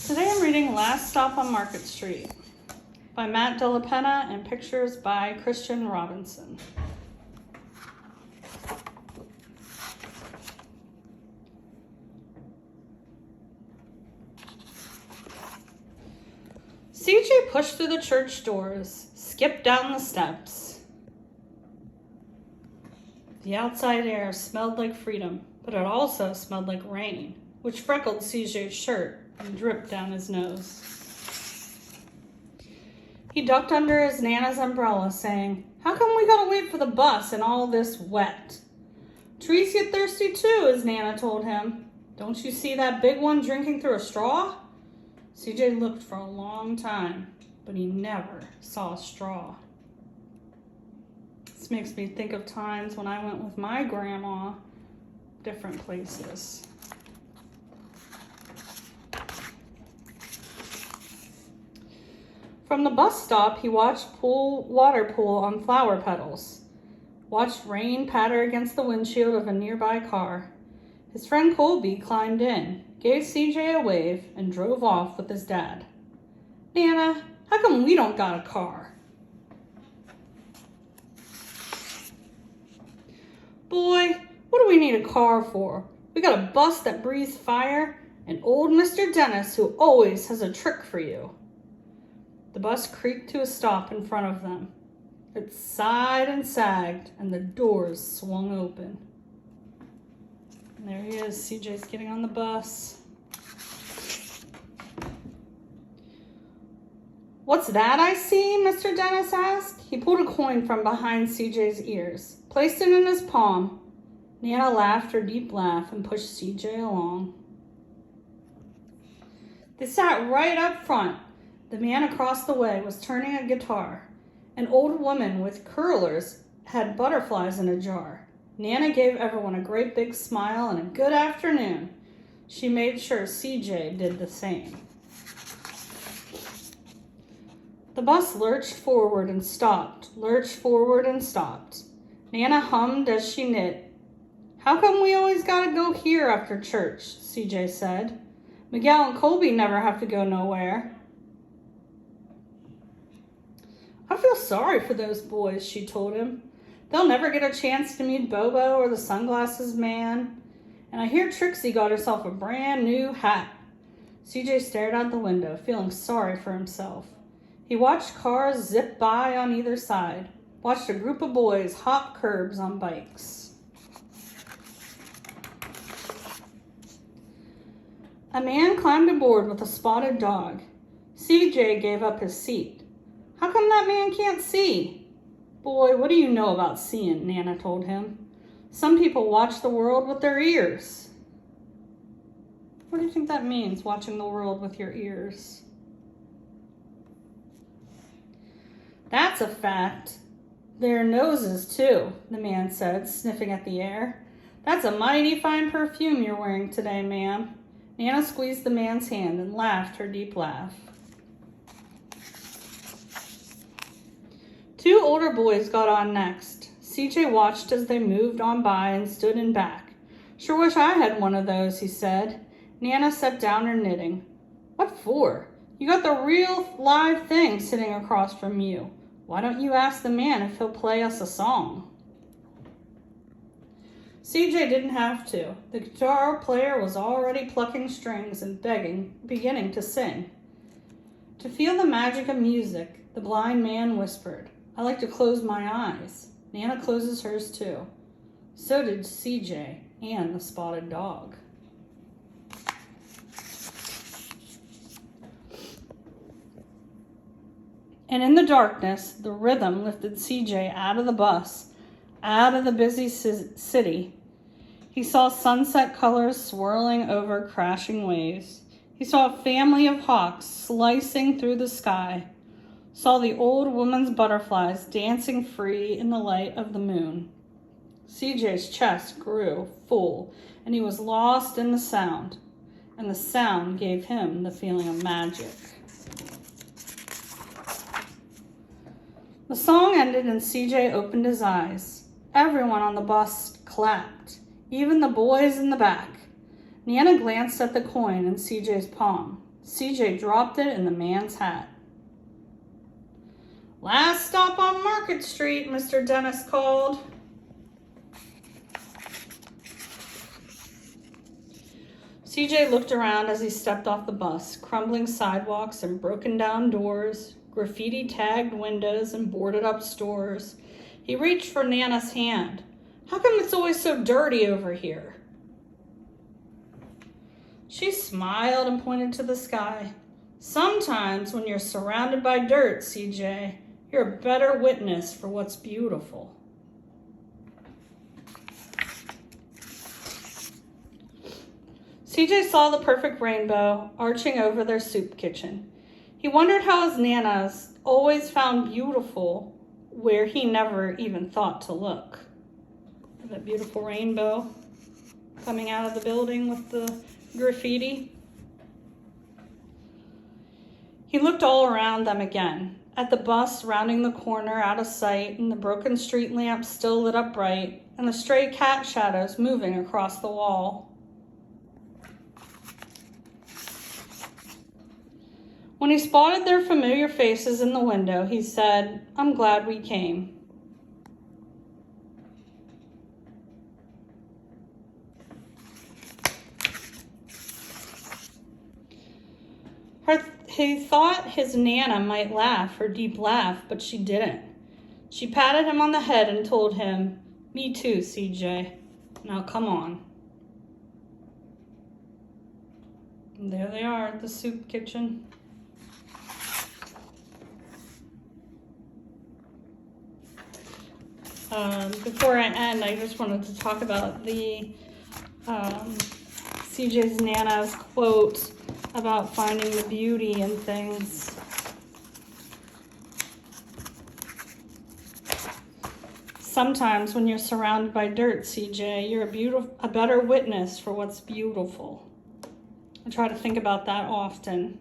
Today I'm reading Last Stop on Market Street by Matt Della Penna and pictures by Christian Robinson. CJ pushed through the church doors, skipped down the steps. The outside air smelled like freedom, but it also smelled like rain, which freckled CJ's shirt and dripped down his nose. He ducked under his Nana's umbrella, saying, "How come we gotta wait for the bus and all this wet?" "Trees get thirsty too," his Nana told him. "Don't you see that big one drinking through a straw?" CJ looked for a long time, but he never saw a straw. This makes me think of times when I went with my grandma different places. From the bus stop, he watched water pool on flower petals, watched rain patter against the windshield of a nearby car. His friend Colby climbed in, gave CJ a wave, and drove off with his dad. "Nana, how come we don't got a car?" "Boy, what do we need a car for? We got a bus that breathes fire and old Mr. Dennis who always has a trick for you." The bus creaked to a stop in front of them. It sighed and sagged, and the doors swung open. And there he is, CJ's getting on the bus. "What's that I see?" Mr. Dennis asked. He pulled a coin from behind CJ's ears, placed it in his palm. Nana laughed her deep laugh and pushed CJ along. They sat right up front. The man across the way was turning a guitar. An old woman with curlers had butterflies in a jar. Nana gave everyone a great big smile and a good afternoon. She made sure CJ did the same. The bus lurched forward and stopped, lurched forward and stopped. Nana hummed as she knit. "How come we always gotta go here after church?" CJ said. "Miguel and Colby never have to go nowhere." "I feel sorry for those boys," she told him. "They'll never get a chance to meet Bobo or the sunglasses man. And I hear Trixie got herself a brand new hat." CJ stared out the window, feeling sorry for himself. He watched cars zip by on either side, watched a group of boys hop curbs on bikes. A man climbed aboard with a spotted dog. CJ gave up his seat. "How come that man can't see?" "Boy, what do you know about seeing?" Nana told him. "Some people watch the world with their ears." What do you think that means, watching the world with your ears? "That's a fact. Their noses, too," the man said, sniffing at the air. "That's a mighty fine perfume you're wearing today, ma'am." Nana squeezed the man's hand and laughed her deep laugh. Two older boys got on next. CJ watched as they moved on by and stood in back. "Sure wish I had one of those," he said. Nana set down her knitting. "What for? You got the real live thing sitting across from you. Why don't you ask the man if he'll play us a song?" CJ didn't have to. The guitar player was already plucking strings and beginning to sing. To feel the magic of music, the blind man whispered, "I like to close my eyes." Nana closes hers too. So did CJ and the spotted dog. And in the darkness, the rhythm lifted CJ out of the bus, out of the busy city. He saw sunset colors swirling over crashing waves. He saw a family of hawks slicing through the sky. Saw the old woman's butterflies dancing free in the light of the moon. CJ's chest grew full, and he was lost in the sound, and the sound gave him the feeling of magic. The song ended and CJ opened his eyes. Everyone on the bus clapped, even the boys in the back. Nana glanced at the coin in CJ's palm. CJ dropped it in the man's hat. "Last stop on Market Street," Mr. Dennis called. CJ looked around as he stepped off the bus. Crumbling sidewalks and broken down doors, graffiti-tagged windows and boarded-up stores. He reached for Nana's hand. "How come it's always so dirty over here?" She smiled and pointed to the sky. "Sometimes when you're surrounded by dirt, CJ, you're a better witness for what's beautiful." CJ saw the perfect rainbow arching over their soup kitchen. He wondered how his Nanas always found beautiful where he never even thought to look. That beautiful rainbow coming out of the building with the graffiti. He looked all around them again, at the bus rounding the corner out of sight, and the broken street lamp still lit up bright, and the stray cat shadows moving across the wall. When he spotted their familiar faces in the window, he said, "I'm glad we came." He thought his Nana might laugh her deep laugh, but she didn't. She patted him on the head and told him, "Me too, CJ. Now come on." And there they are at the soup kitchen. Before I end, I just wanted to talk about the CJ's Nana's quote about finding the beauty in things. "Sometimes when you're surrounded by dirt, CJ, you're a better witness for what's beautiful." I try to think about that often.